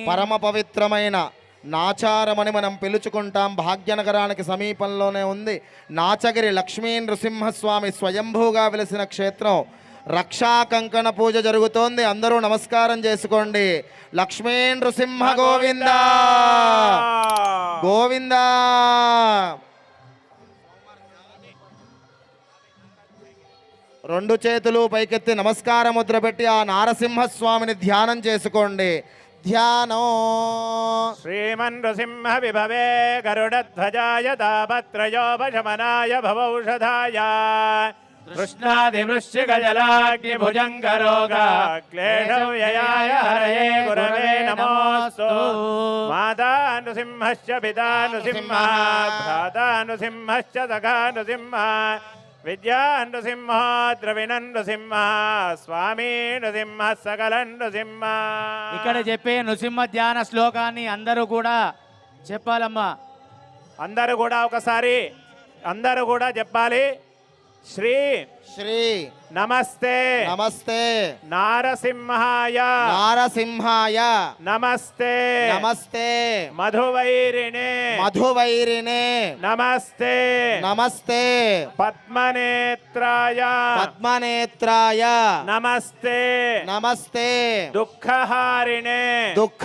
పరమ పవిత్రమైన నాచారమని మనం పిలుచుకుంటాం. భాగ్యనగరానికి సమీపంలోనే ఉంది నాచగిరి లక్ష్మీ నృసింహస్వామి స్వయంభూగా వెలిసిన క్షేత్రం. రక్షా కంకణ పూజ జరుగుతోంది. అందరూ నమస్కారం చేసుకోండి. లక్ష్మీ నృసింహ గోవింద గోవింద. రెండు చేతులు పైకెత్తి నమస్కార ముద్ర పెట్టి ఆ నారసింహస్వామిని ధ్యానం చేసుకోండి. ధ్యానం. శ్రీమన్ నృసింహ విభవే గరుడధ్వజాయ తాపత్రయోపశమనాయ భవౌషధాయ కృష్ణాదివృశ్చికజలాగ్నిభుజంగరోగక్లేశవ్యయాయ హరయే గురవే నమోస్తు. మాతా నృసింహశ్చ పితా నృసింహ భ్రాతా నృసింహశ్చ సఖా నృసింహ విద్యా నృసింహ ద్రవిణ నృసింహ స్వామి నృసింహ సకల నృసింహ. ఇక్కడ చెప్పే నృసింహ ధ్యాన శ్లోకాన్ని అందరూ కూడా చెప్పాలమ్మా. అందరూ కూడా ఒకసారి అందరూ కూడా చెప్పాలి. శ్రీ శ్రీ నమస్తే నమస్తే నారసింహాయ నారసింహాయ నమస్తే నమస్తే మధువైరిణే మధువైరిణే నమస్తే నమస్తే పద్మనేత్రాయ పద్మనేత్రాయ నమస్తే నమస్తే దుఃఖహారిణే దుఃఖ